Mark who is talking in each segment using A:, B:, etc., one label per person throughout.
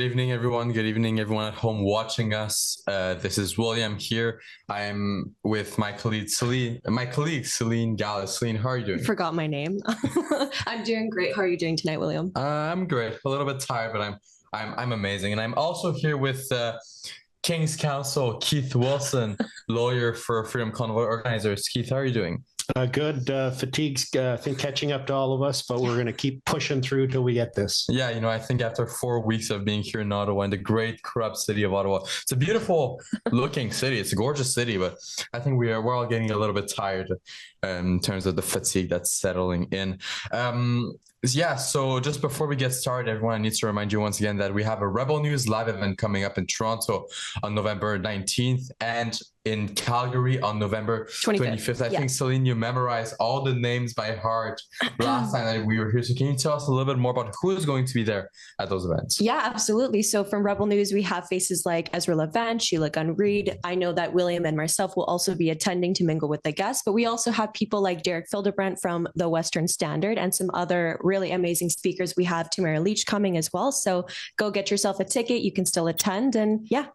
A: evening, everyone. Good evening, everyone at home watching us. This is William here. I'm with my colleague Celine Gallus. Celine, how are you doing?
B: Forgot my name. I'm doing great. How are you doing tonight, William?
A: I'm great. A little bit tired, but I'm amazing. And I'm also here with King's Counsel Keith Wilson, lawyer for Freedom Convoy organizers. Keith, how are you doing?
C: Good. Fatigue's, I think, catching up to all of us, but we're going to keep pushing through till we get this.
A: Yeah, I think after 4 weeks of being here in Ottawa, in the great corrupt city of Ottawa, it's a beautiful looking city. It's a gorgeous city, but I think we're all getting a little bit tired in terms of the fatigue that's settling in. Yeah, so just before we get started, everyone, I need to remind you once again that we have a Rebel News live event coming up in Toronto on November 19th and in Calgary on November 25th. I think, Celine, you memorized all the names by heart last time that we were here. So can you tell us a little bit more about who is going to be there at those events?
B: Yeah, absolutely. So from Rebel News, we have faces like Ezra Levant, Sheila Gunn-Reid. I know that William and myself will also be attending to mingle with the guests, but we also have people like Derek Fildebrandt from the Western Standard and some other really amazing speakers. We have Tamara Leach coming as well. So go get yourself a ticket. You can still attend. And yeah.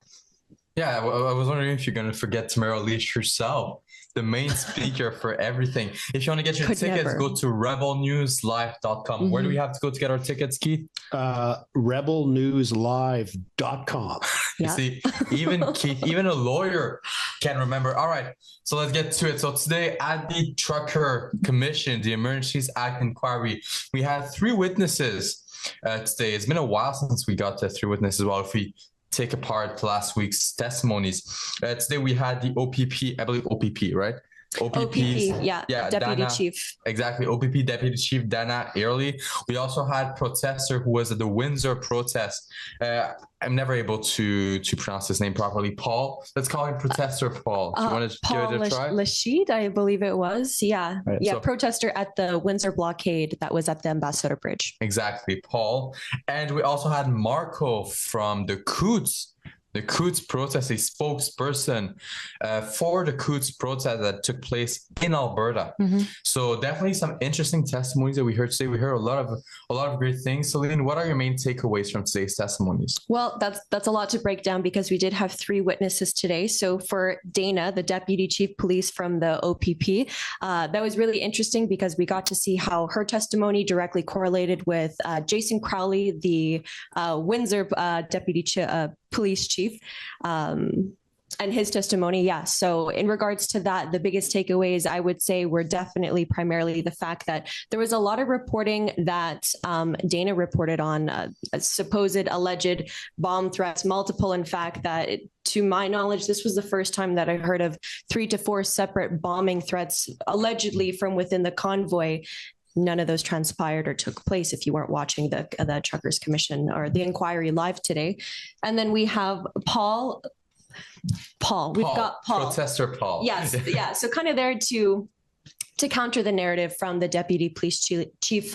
A: Yeah, I was wondering if you're going to forget Tamara Leach herself, the main speaker for everything. If you want to get your tickets, go to rebelnewslive.com. Mm-hmm. Where do we have to go to get our tickets, Keith?
C: Rebelnewslive.com.
A: You see, even Keith, even a lawyer can remember. All right, so let's get to it. So today at the Trucker Commission, the Emergencies Act inquiry, we had 3 witnesses today. It's been a while since we got to 3 witnesses. Well, if we take apart last week's testimonies. Today we had the OPP, I believe OPP, right?
B: OPP, yeah, Deputy
A: Dana,
B: Chief.
A: Exactly, OPP Deputy Chief Dana Early. We also had protester who was at the Windsor protest. I'm never able to pronounce his name properly. Paul, let's call him Protester Paul. Do you want to
B: Paul
A: give it a try?
B: Lashid, I believe it was. Yeah, right, yeah, so, protester at the Windsor blockade that was at the Ambassador Bridge.
A: Exactly, Paul. And we also had Marco from the Coots protest, a spokesperson for the Coots protest that took place in Alberta. Mm-hmm. So definitely some interesting testimonies that we heard today. We heard a lot of great things. Celine, what are your main takeaways from today's testimonies?
B: Well, that's a lot to break down because we did have 3 witnesses today. So for Dana, the Deputy Chief Police from the OPP, that was really interesting because we got to see how her testimony directly correlated with Jason Crowley, the Windsor Deputy Police Chief, and his testimony. Yeah. So in regards to that, the biggest takeaways I would say were definitely primarily the fact that there was a lot of reporting that Dana reported on supposed alleged bomb threats, multiple. In fact, that to my knowledge, this was the first time that I heard of 3 to 4 separate bombing threats allegedly from within the convoy. None of those transpired or took place if you weren't watching the Truckers Commission or the inquiry live today. And then we have Paul. We've got Paul.
A: Protester Paul.
B: Yes. Yeah. So kind of there to counter the narrative from the Deputy Police Chief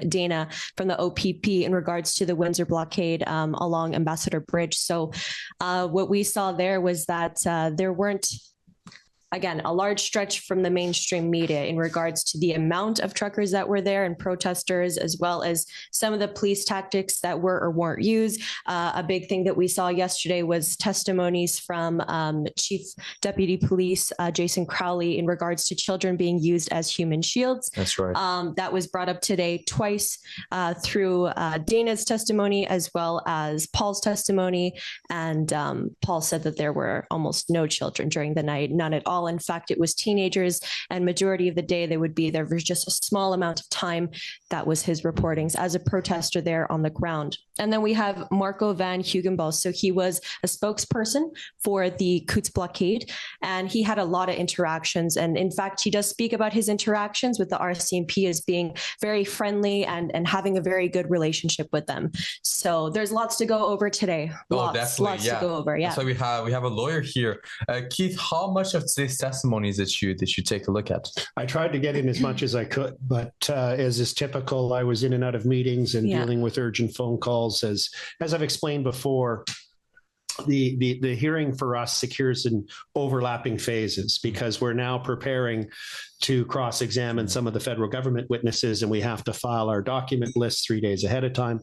B: Dana from the OPP in regards to the Windsor blockade along Ambassador Bridge. So what we saw there was that there weren't, again, a large stretch from the mainstream media in regards to the amount of truckers that were there and protesters, as well as some of the police tactics that were or weren't used. A big thing that we saw yesterday was testimonies from Chief Deputy Police Jason Crowley in regards to children being used as human shields.
A: That's right.
B: That was brought up today twice through Dana's testimony as well as Paul's testimony. And Paul said that there were almost no children during the night, none at all. In fact, it was teenagers, and majority of the day they would be there for just a small amount of time. That was his reportings as a protester there on the ground. And then we have Marco van Hugenbos. So he was a spokesperson for the Coots blockade, and he had a lot of interactions. And in fact, he does speak about his interactions with the RCMP as being very friendly and having a very good relationship with them. So there's lots to go over today. Lots to go over. Yeah.
A: So we have a lawyer here. Keith, how much of today's testimonies that you take a look at?
C: I tried to get in as much as I could, but as is typical, I was in and out of meetings and dealing with urgent phone calls. As I've explained before, the hearing for us secures in overlapping phases because we're now preparing to cross-examine some of the federal government witnesses, and we have to file our document lists 3 days ahead of time.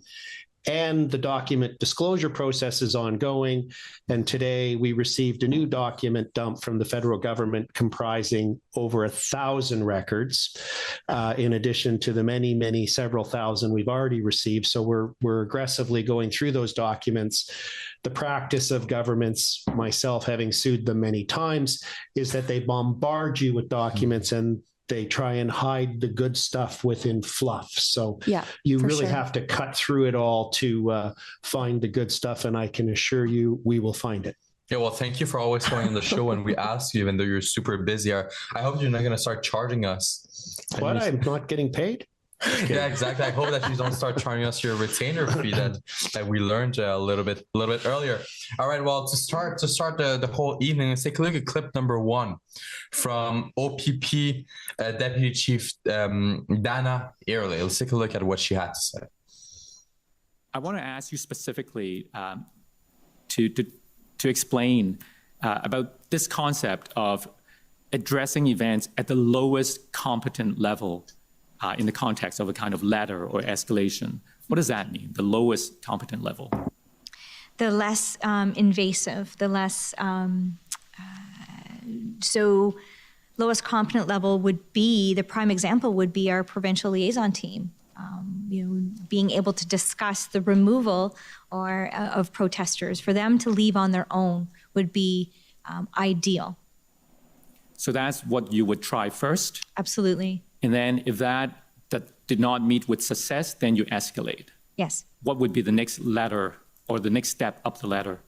C: and the document disclosure process is ongoing. And today we received a new document dump from the federal government comprising over 1,000 records, in addition to the many, several thousand we've already received. So we're aggressively going through those documents. The practice of governments, myself having sued them many times, is that they bombard you with documents and they try and hide the good stuff within fluff. So you really have to cut through it all to find the good stuff. And I can assure you, we will find it.
A: Yeah, well, thank you for always coming on the show when we ask you, even though you're super busy. I hope you're not going to start charging us.
C: What? I'm not getting paid?
A: Yeah, exactly. I hope that you don't start charging us your retainer fee that we learned a little bit earlier. All right. Well, to start the whole evening, let's take a look at clip number 1 from OPP Deputy Chief Dana Earley. Let's take a look at what she had to say.
D: I want to ask you specifically to explain about this concept of addressing events at the lowest competent level in the context of a kind of ladder or escalation. What does that mean, the lowest competent level?
E: The less invasive, the less, so lowest competent level would be, the prime example would be our provincial liaison team. Being able to discuss the removal of protesters, for them to leave on their own would be ideal.
D: So that's what you would try first?
E: Absolutely.
D: And then if that did not meet with success, then you escalate.
E: Yes.
D: What would be the next ladder or the next step up the ladder?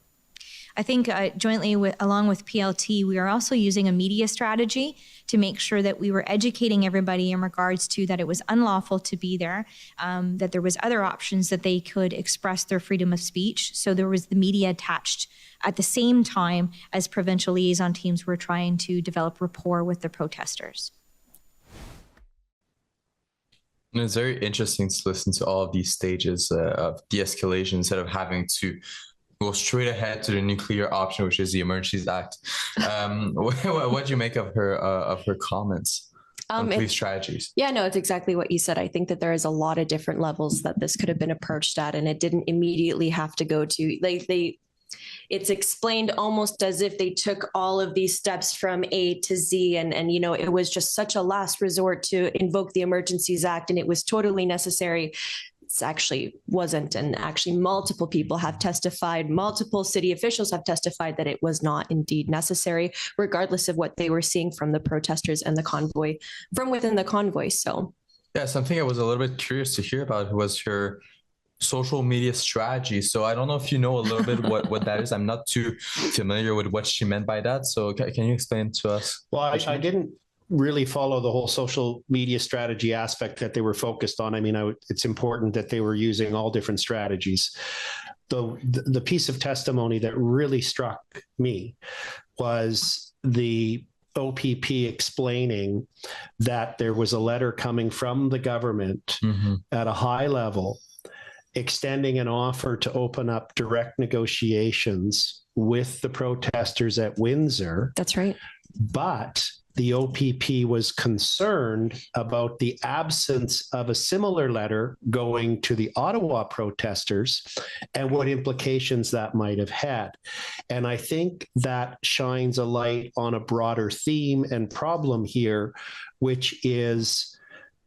E: I think jointly along with PLT, we are also using a media strategy to make sure that we were educating everybody in regards to that it was unlawful to be there, that there was other options that they could express their freedom of speech. So there was the media attached at the same time as provincial liaison teams were trying to develop rapport with the protesters.
A: And it's very interesting to listen to all of these stages of de-escalation instead of having to go straight ahead to the nuclear option, which is the Emergencies Act. What do you make of her comments on police strategies?
B: Yeah, no, it's exactly what you said. I think that there is a lot of different levels that this could have been approached at, and it didn't immediately have to go to it's explained almost as if they took all of these steps from A to Z, and it was just such a last resort to invoke the Emergencies Act, and it was totally necessary. It actually wasn't, and actually multiple people have testified, multiple city officials have testified that it was not indeed necessary, regardless of what they were seeing from the protesters and the convoy, from within the convoy. So
A: yeah, something I was a little bit curious to hear about was her social media strategy. So I don't know if you know a little bit what that is. I'm not too familiar with what she meant by that. So can you explain to us?
C: Well, I didn't really follow the whole social media strategy aspect that they were focused on. I mean, it's important that they were using all different strategies. The piece of testimony that really struck me was the OPP explaining that there was a letter coming from the government at a high level extending an offer to open up direct negotiations with the protesters at Windsor.
B: That's right.
C: But the OPP was concerned about the absence of a similar letter going to the Ottawa protesters and what implications that might have had. And I think that shines a light on a broader theme and problem here, which is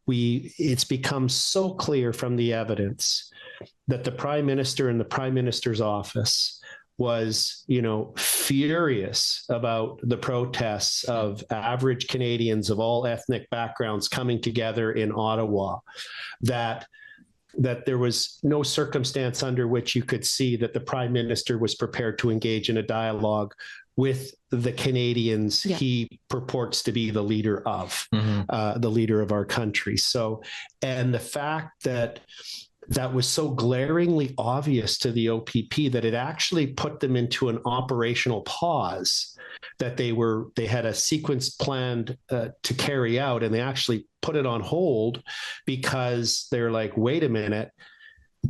C: it's become so clear from the evidence that the Prime Minister and the Prime Minister's office was, furious about the protests of average Canadians of all ethnic backgrounds coming together in Ottawa, that there was no circumstance under which you could see that the Prime Minister was prepared to engage in a dialogue with the Canadians he purports to be the leader of, the leader of our country. So, and the fact that was so glaringly obvious to the OPP that it actually put them into an operational pause, that they had a sequence planned to carry out, and they actually put it on hold because they're like, wait a minute,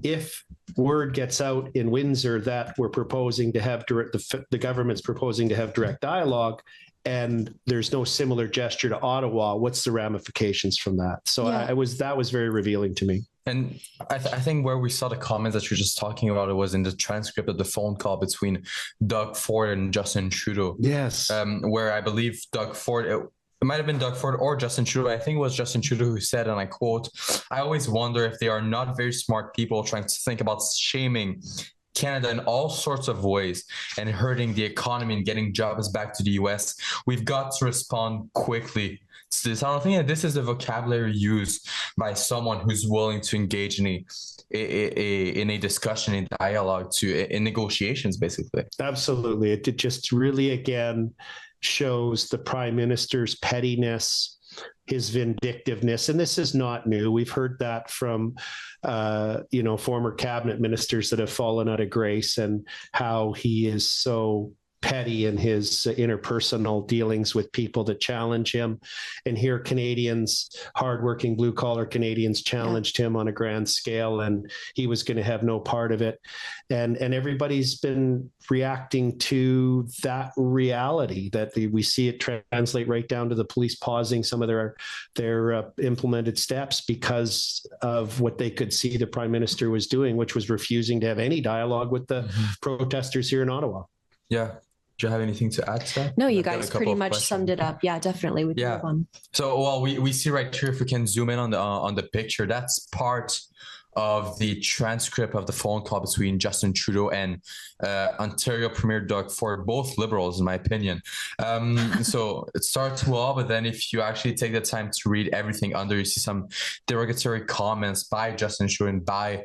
C: if word gets out in Windsor that we're proposing to have the government's proposing to have direct dialogue, and there's no similar gesture to Ottawa, what's the ramifications from that? So that was very revealing to me.
A: And I think where we saw the comments that you're just talking about, it was in the transcript of the phone call between Doug Ford and Justin Trudeau.
C: Yes.
A: Where I believe Doug Ford, it might have been Doug Ford or Justin Trudeau. I think it was Justin Trudeau who said, and I quote, "I always wonder if they are not very smart people trying to think about shaming Canada in all sorts of ways and hurting the economy and getting jobs back to the US. We've got to respond quickly to this." I don't think that this is the vocabulary used by someone who's willing to engage in a discussion, in dialogue, in negotiations, basically.
C: Absolutely. It just really, again, shows the Prime Minister's pettiness, his vindictiveness. And this is not new. We've heard that from, former cabinet ministers that have fallen out of grace, and how he is so petty in his interpersonal dealings with people that challenge him. And here Canadians, hardworking blue collar Canadians, challenged him on a grand scale, and he was going to have no part of it. And everybody's been reacting to that reality, that we see it translate right down to the police pausing some of their implemented steps because of what they could see the Prime Minister was doing, which was refusing to have any dialogue with the protesters here in Ottawa.
A: Yeah. Do you have anything to add to that?
B: No, you guys pretty much summed it up. Yeah, definitely. We can move on.
A: So, well, we see right here, if we can zoom in on the picture, that's part of the transcript of the phone call between Justin Trudeau and Ontario Premier Doug Ford, both Liberals, in my opinion. So it starts well, but then if you actually take the time to read everything under, you see some derogatory comments by Justin Trudeau and by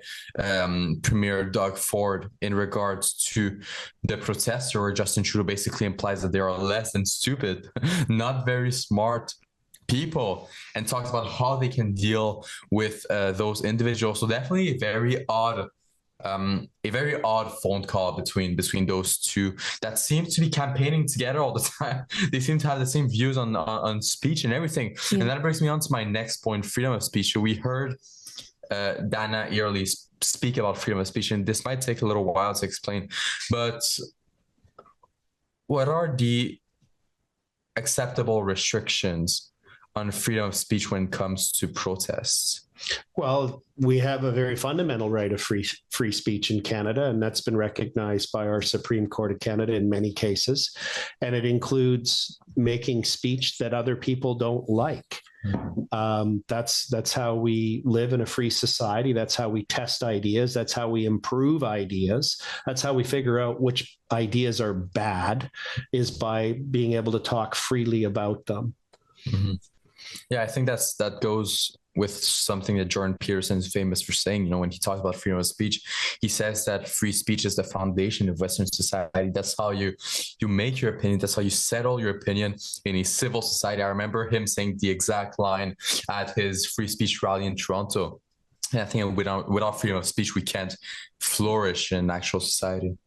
A: Premier Doug Ford in regards to the protester, where Justin Trudeau basically implies that they are less than stupid, not very smart people, and talks about how they can deal with those individuals. So definitely a very odd phone call between those two that seem to be campaigning together all the time. They seem to have the same views on speech and everything. Yeah. And that brings me on to my next point, freedom of speech. So we heard Dana Early speak about freedom of speech, and this might take a little while to explain, but what are the acceptable restrictions on freedom of speech when it comes to protests?
C: Well, we have a very fundamental right of free speech in Canada, and that's been recognized by our Supreme Court of Canada in many cases. And it includes making speech that other people don't like. That's how we live in a free society. That's how we test ideas. That's how we improve ideas. That's how we figure out which ideas are bad, is by being able to talk freely about them.
A: Mm-hmm. Yeah, I think that goes with something that Jordan Peterson is famous for saying. When he talks about freedom of speech, he says that free speech is the foundation of Western society. That's how you make your opinion. That's how you settle your opinion in a civil society. I remember him saying the exact line at his free speech rally in Toronto. And I think without freedom of speech, we can't flourish in actual society.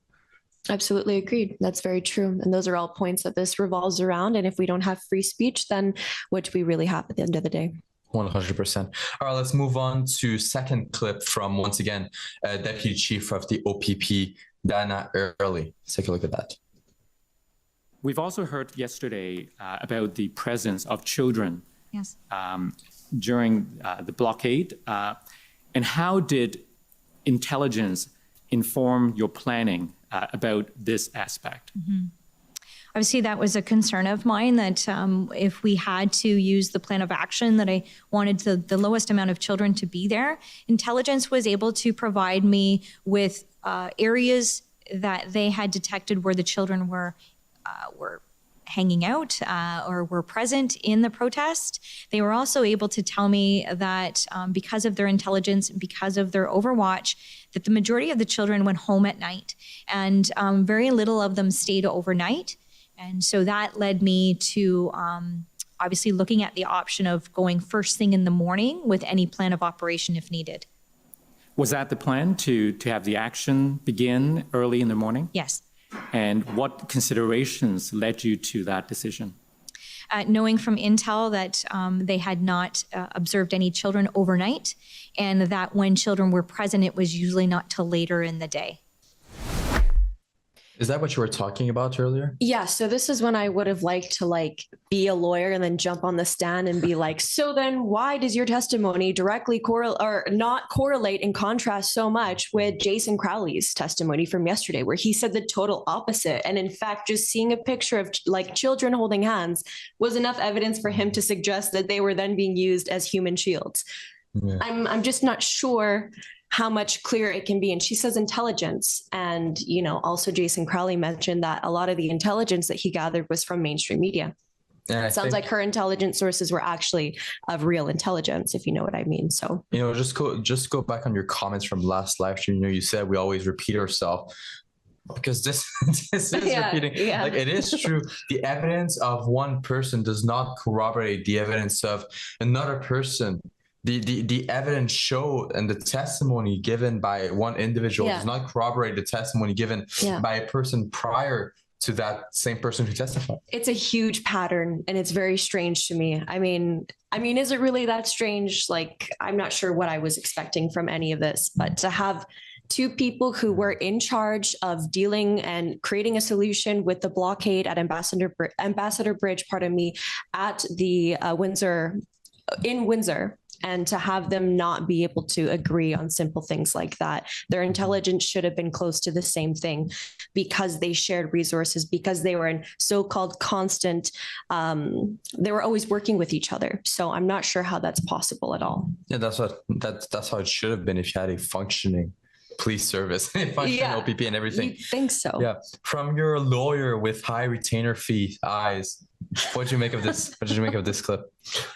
B: Absolutely agreed. That's very true. And those are all points that this revolves around. And if we don't have free speech, then what do we really have at the end of the day?
A: 100%. All right, let's move on to second clip from, once again, Deputy Chief of the OPP, Dana Early. Let's take a look at that.
D: We've also heard yesterday about the presence of children during the blockade. And how did intelligence inform your planning about this aspect?
E: Mm-hmm. Obviously, that was a concern of mine, that if we had to use the plan of action, that I wanted the lowest amount of children to be there. Intelligence was able to provide me with areas that they had detected where the children were hanging out or were present in the protest. They were also able to tell me that because of their intelligence, because of their overwatch, that the majority of the children went home at night, and very little of them stayed overnight. And so that led me to obviously looking at the option of going first thing in the morning with any plan of operation if needed.
D: Was that the plan, to have the action begin early in the morning?
E: Yes.
D: And what considerations led you to that decision?
E: Knowing from intel that they had not observed any children overnight, and that when children were present, it was usually not till later in the day.
A: Is that what you were talking about earlier?
B: Yeah, so this is when I would have liked to be a lawyer and then jump on the stand and be like, so then why does your testimony directly correlate or not correlate and contrast so much with Jason Crowley's testimony from yesterday, where he said the total opposite? And in fact, just seeing a picture of children holding hands was enough evidence for him to suggest that they were then being used as human shields. Yeah. I'm just not sure how much clearer it can be. And she says intelligence. And, also Jason Crowley mentioned that a lot of the intelligence that he gathered was from mainstream media. Yeah, it sounds like her intelligence sources were actually of real intelligence, if you know what I mean. So,
A: just go back on your comments from last live stream. You said we always repeat ourselves. Because this is repeating. Yeah. It is true. The evidence of one person does not corroborate the evidence of another person. The evidence showed and the testimony given by one individual does not corroborate the testimony given by a person prior to that same person who testified.
B: It's a huge pattern and it's very strange to me. I mean, is it really that strange? I'm not sure what I was expecting from any of this, but to have two people who were in charge of dealing and creating a solution with the blockade at Ambassador Bridge, at the Windsor, and to have them not be able to agree on simple things like that. Their intelligence should have been close to the same thing because they shared resources, because they were in so-called constant, they were always working with each other. So I'm not sure how that's possible at all.
A: Yeah, that's how it should have been if you had a functioning police service, functioning OPP and everything.
B: You think so?
A: Yeah. From your lawyer with high retainer fee eyes, what did you make of this? What did you make of this clip?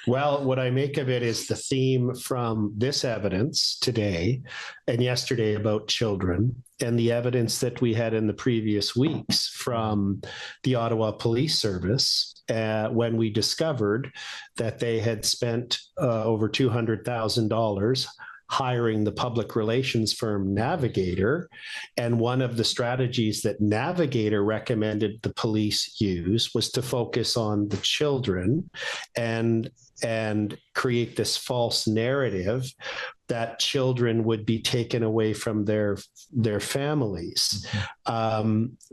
C: Well, what I make of it is the theme from this evidence today and yesterday about children, and the evidence that we had in the previous weeks from the Ottawa Police Service when we discovered that they had spent over $200,000 hiring the public relations firm Navigator. And one of the strategies that Navigator recommended the police use was to focus on the children and create this false narrative that children would be taken away from their families.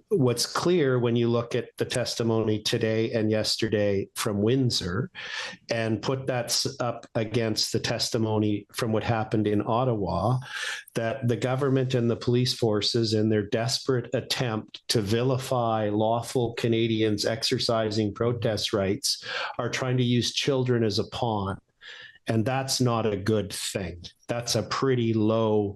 C: What's clear when you look at the testimony today and yesterday from Windsor and put that up against the testimony from what happened in Ottawa, that the government and the police forces, in their desperate attempt to vilify lawful Canadians exercising protest rights, are trying to use children as a pawn. And that's not a good thing. That's a pretty low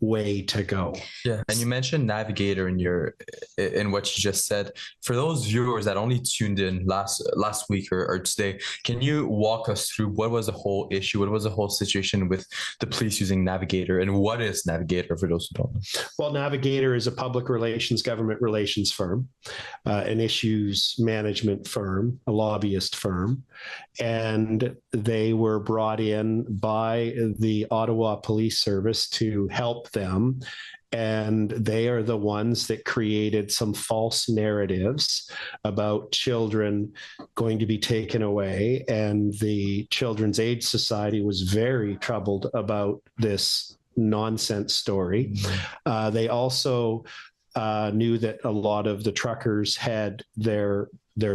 C: way to go.
A: Yeah. And you mentioned Navigator in what you just said. For those viewers that only tuned in last week or today, can you walk us through what was the whole issue? What was the whole situation with the police using Navigator, and what is Navigator for those who don't know?
C: Well, Navigator is a public relations, government relations firm, an issues management firm, a lobbyist firm, and they were brought in by the Ottawa Police Service to help them. And they are the ones that created some false narratives about children going to be taken away. And the Children's Aid Society was very troubled about this nonsense story. They also knew that a lot of the truckers had their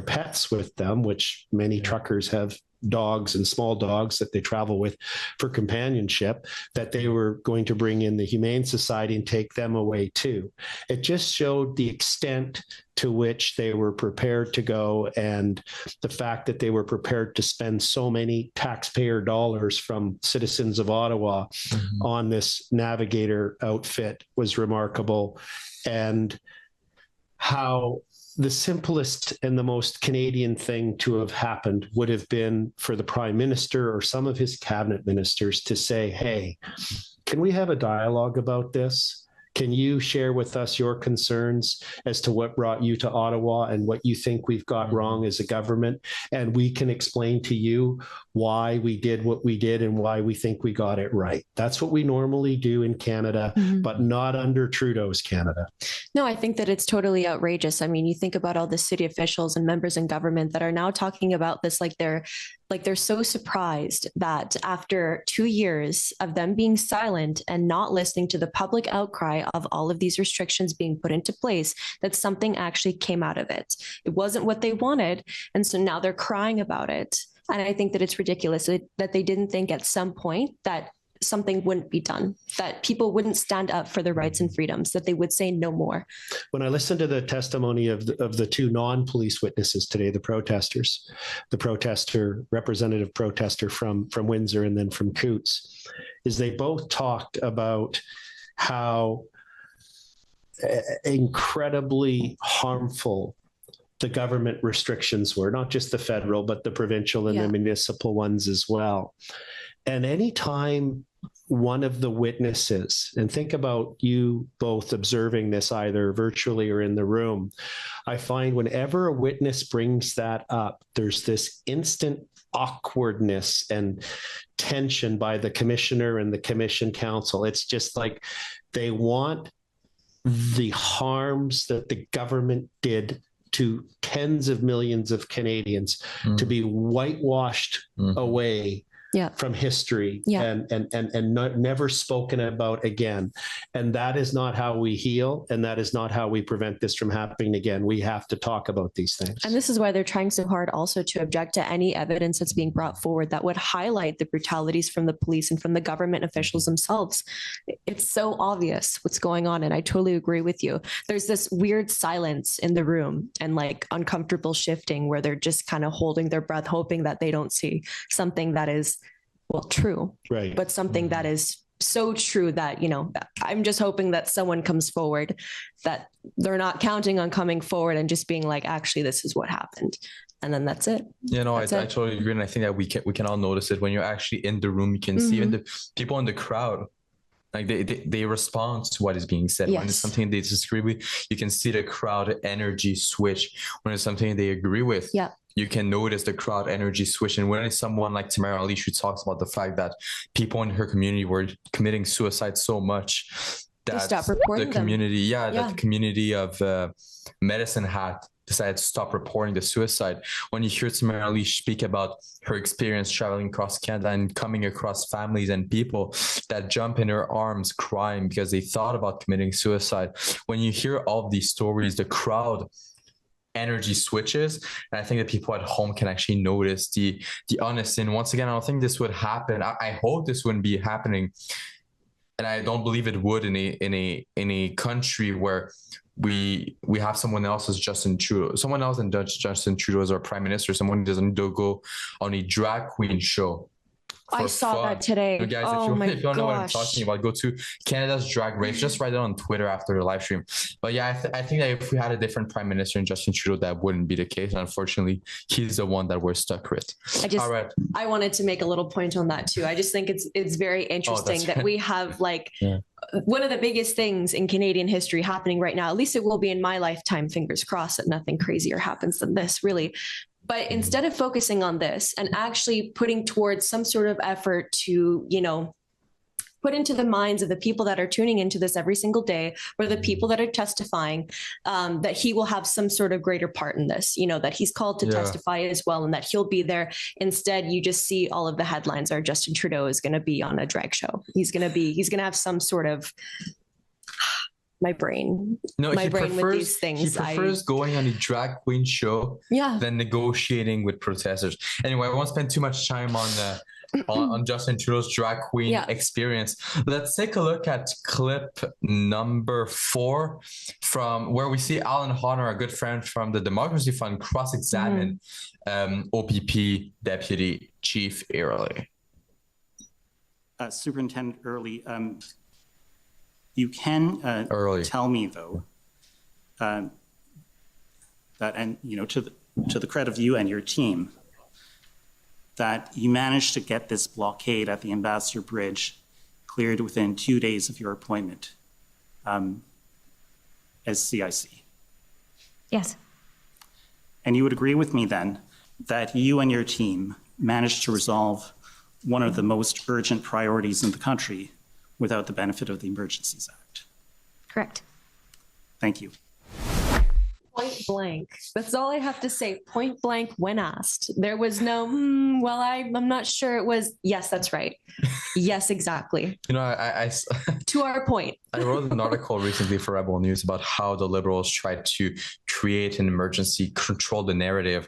C: pets with them, which many truckers have dogs and small dogs that they travel with for companionship, that they were going to bring in the Humane Society and take them away too. It just showed the extent to which they were prepared to go, and the fact that they were prepared to spend so many taxpayer dollars from citizens of Ottawa on this Navigator outfit was remarkable. And how the simplest and the most Canadian thing to have happened would have been for the Prime Minister or some of his cabinet ministers to say, hey, can we have a dialogue about this? Can you share with us your concerns as to what brought you to Ottawa and what you think we've got wrong as a government? And we can explain to you why we did what we did and why we think we got it right. That's what we normally do in Canada, but not under Trudeau's Canada.
B: No, I think that it's totally outrageous. I mean, you think about all the city officials and members in government that are now talking about this like they're so surprised that after 2 years of them being silent and not listening to the public outcry of all of these restrictions being put into place, that something actually came out of it. It wasn't what they wanted. And so now they're crying about it. And I think that it's ridiculous that they didn't think at some point that something wouldn't be done, that people wouldn't stand up for their rights and freedoms, that they would say no more. When
C: I listened to the testimony of the two non-police witnesses today, the protesters, the representative protester from Windsor and then from Coots, is they both talked about how incredibly harmful the government restrictions were, not just the federal, but the provincial and the municipal ones as well. And anytime one of the witnesses, and think about you both observing this either virtually or in the room, I find whenever a witness brings that up, there's this instant awkwardness and tension by the commissioner and the commission council. It's just like they want the harms that the government did to tens of millions of Canadians to be whitewashed away from history and never spoken about again. And that is not how we heal, and that is not how we prevent this from happening again. We have to talk about these things.
B: And this is why they're trying so hard also to object to any evidence that's being brought forward that would highlight the brutalities from the police and from the government officials themselves. It's so obvious what's going on, and I totally agree with you. There's this weird silence in the room and like uncomfortable shifting where they're just kind of holding their breath, hoping that they don't see something that is true, right? But something that is so true that, I'm just hoping that someone comes forward, that they're not counting on coming forward and just being like, actually, this is what happened. And then that's it. I totally agree. And I think that we can all notice it when you're actually in the room. You can see even the people in the crowd, like they respond to what is being said. When it's something they disagree with, you can see the crowd energy switch. When it's something they agree with, you can notice the crowd energy switch. And when it's someone like Tamara Ali, who talks about the fact that people in her community were committing suicide so much that the community, that the community of Medicine Hat decided to stop reporting the suicide. When you hear Tamara Ali speak about her experience traveling across Canada and coming across families and people that jump in her arms crying because they thought about committing suicide, when you hear all of these stories, the crowd energy switches. And I think that people at home can actually notice the honesty. And once again, I don't think this would happen. I hope this wouldn't be happening. And I don't believe it would in a country where we have someone else as Justin Trudeau. Someone else than Justin Trudeau as our prime minister. Someone who doesn't go on a drag queen show. I saw that today. Guys, if you don't know what I'm talking about, go to Canada's Drag Race. Just write it on Twitter after the live stream. But I think that if we had a different prime minister than Justin Trudeau, that wouldn't be the case. Unfortunately, he's the one that we're stuck with. I wanted to make a little point on that too. I just think it's very interesting that we have one of the biggest things in Canadian history happening right now. At least it will be in my lifetime. Fingers crossed that nothing crazier happens than this, really. But instead of focusing on this and actually putting towards some sort of effort to, put into the minds of the people that are tuning into this every single day, or the people that are testifying, that he will have some sort of greater part in this, that he's called to testify as well, and that he'll be there. Instead, you just see all of the headlines are Justin Trudeau is going to be on a drag show. He's going to have some sort of... my brain with these things.
A: He prefers going on a drag queen show than negotiating with protesters. Anyway, I won't spend too much time on Justin Trudeau's drag queen experience. Let's take a look at clip number 4 from where we see Alan Honor, our good friend from the Democracy Fund, cross-examine OPP Deputy Chief Early.
F: Superintendent Early, you can tell me, though, that, and to the credit of you and your team, that you managed to get this blockade at the Ambassador Bridge cleared within 2 days of your appointment as CIC.
E: Yes.
F: And you would agree with me then that you and your team managed to resolve one of the most urgent priorities in the country without the benefit of the Emergencies Act.
E: Correct.
F: Thank you.
B: Point blank. That's all I have to say. Point blank when asked. There was no, well, I'm not sure. It was, yes, that's right. Yes, exactly.
A: You know, I
B: to our point.
A: I wrote an article recently for Rebel News about how the Liberals tried to create an emergency, control the narrative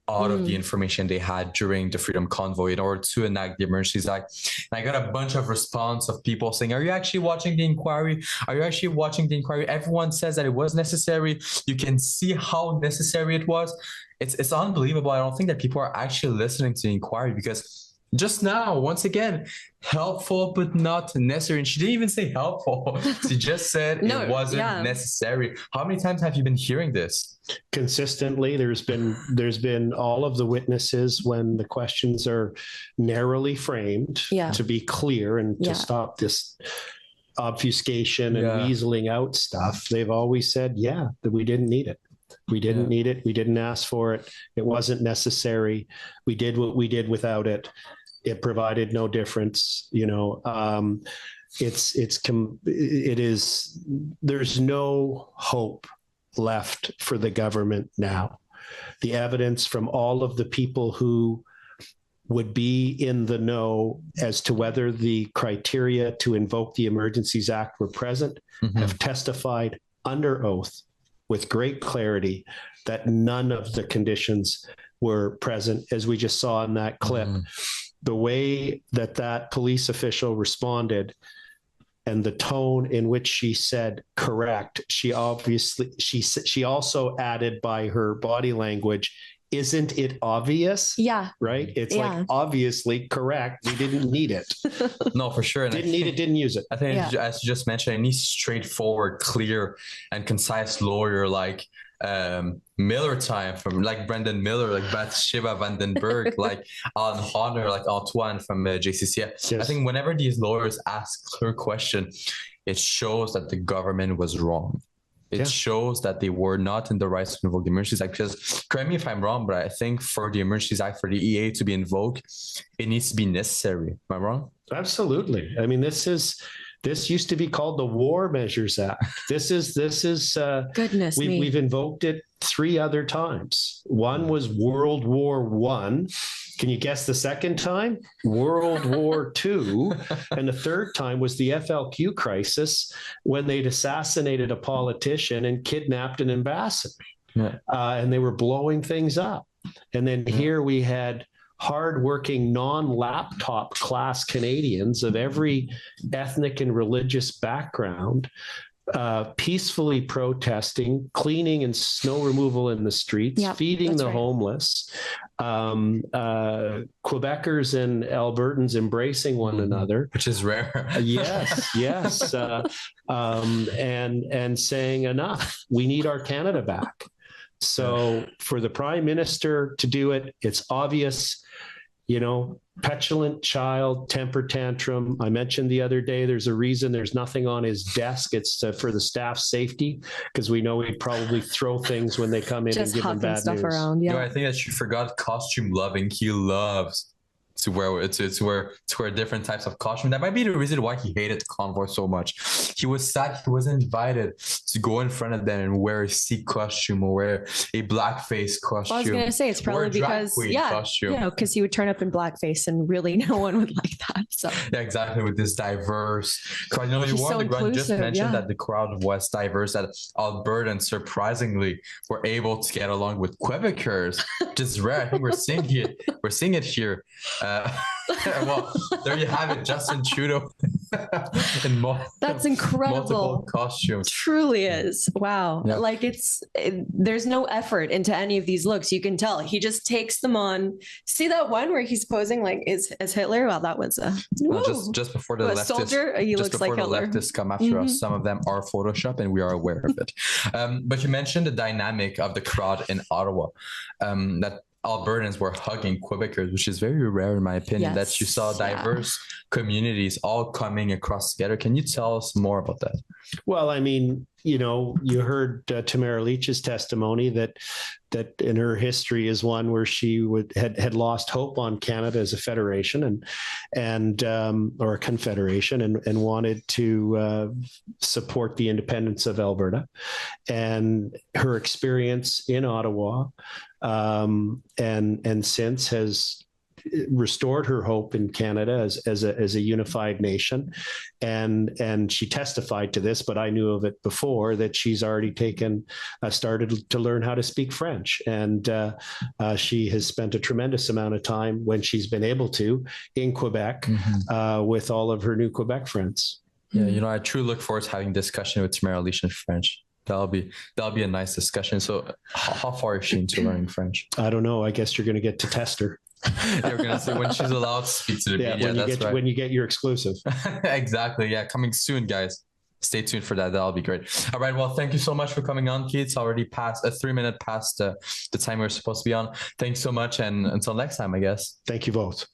A: out of the information they had during the Freedom Convoy in order to enact the Emergencies Act. And I got a bunch of response of people saying, are you actually watching the inquiry? Are you actually watching the inquiry? Everyone says that it was necessary. You can see how necessary it was. It's unbelievable. I don't think that people are actually listening to the inquiry, because just now, once again, helpful but not necessary. And she didn't even say helpful. She just said it wasn't necessary. How many times have you been hearing this?
C: Consistently, there's been all of the witnesses when the questions are and framed to be clear and to stop this obfuscation and weaseling out stuff. They've always said, that we didn't need it. We didn't need it. We didn't ask for it. It wasn't necessary. We did what we did without it. It provided no difference. You know, there's no hope left for the government now. The evidence from all of the people who would be in the know as to whether the criteria to invoke the Emergencies Act were present have testified under oath with great clarity that none of the conditions were present, as we just saw in that clip. The way that police official responded and the tone in which she said correct, she also added by her body language, isn't it obvious?
B: Yeah.
C: Right? It's like, obviously correct. We didn't need it.
A: No, for sure. And
C: didn't need it, didn't use it.
A: I think, as you just mentioned, any straightforward, clear, and concise lawyer like Miller time from like Brendan Miller, like Bathsheba Vandenberg, like Alan Honor, like Antoine from JCC. Yes. I think whenever these lawyers ask clear question, it shows that the government was wrong. It shows that they were not in the right to invoke the Emergencies Act. Because, correct me if I'm wrong, but I think for the Emergencies Act, for the EA to be invoked, it needs to be necessary. Am I wrong?
C: Absolutely. I mean, this used to be called the War Measures Act. This is
B: goodness me.
C: We've invoked it 3 other times. One was World War I. Can you guess the second time? World War II. And the third time was the FLQ crisis, when they'd assassinated a politician and kidnapped an ambassador. And they were blowing things up. And then here we had hardworking, non-laptop class Canadians of every ethnic and religious background peacefully protesting, cleaning and snow removal in the streets, feeding the homeless, Quebecers and Albertans embracing one another,
A: which is rare.
C: yes, and saying enough. We need our Canada back. So for the Prime Minister to do it, it's obvious. You know, petulant child, temper tantrum. I mentioned the other day, there's a reason there's nothing on his desk. It's for the staff's safety, because we know he'd probably throw things when they come in
B: just
C: and give them bad
B: stuff
C: news.
B: Around,
A: You know, I think that she forgot costume loving. He loves to wear different types of costume. That might be the reason why he hated the convoy so much. He was sad he wasn't invited to go in front of them and wear a Sikh costume or wear a blackface costume.
B: Well, I was going to say it's probably because because he would turn up in blackface and really no one would like that. So
A: yeah, exactly. With this diverse crowd, you know, you wanted to just mention that the crowd was diverse. That Albertans surprisingly were able to get along with Quebecers, which is rare. I think we're seeing it here. Well, there you have it, Justin Trudeau in
B: that's incredible.
A: Multiple costumes.
B: Truly is. Wow. Yeah. Like there's no effort into any of these looks. You can tell he just takes them on. See that one where he's posing like as Hitler? Well, that was
A: just before the leftists,
B: soldier. He looks like Hitler.
A: Leftists come after us. Some of them are Photoshop, and we are aware of it. But you mentioned the dynamic of the crowd in Ottawa. That Albertans were hugging Quebecers, which is very rare in my opinion, that you saw diverse communities all coming across together. Can you tell us more about that? Well,
C: I mean, you know, you heard Tamara Leach's testimony that that in her history is one where she had lost hope on Canada as a federation and or a confederation and wanted to support the independence of Alberta, and her experience in Ottawa and since has restored her hope in Canada as a unified nation. And she testified to this, but I knew of it before, that she's already started to learn how to speak French. And she has spent a tremendous amount of time when she's been able to in Quebec with all of her new Quebec friends.
A: Yeah, I truly look forward to having a discussion with Tamara Leach in French. That'll be a nice discussion. So how far is she into learning French?
C: I don't know. I guess you're going to get to test her.
A: You're going to say when she's allowed to speak to the media.
C: When you get your exclusive.
A: Exactly. Yeah. Coming soon, guys. Stay tuned for that. That'll be great. All right. Well, thank you so much for coming on, Keith. It's already past 3 minutes past the time we're supposed to be on. Thanks so much. And until next time, I guess.
C: Thank you both.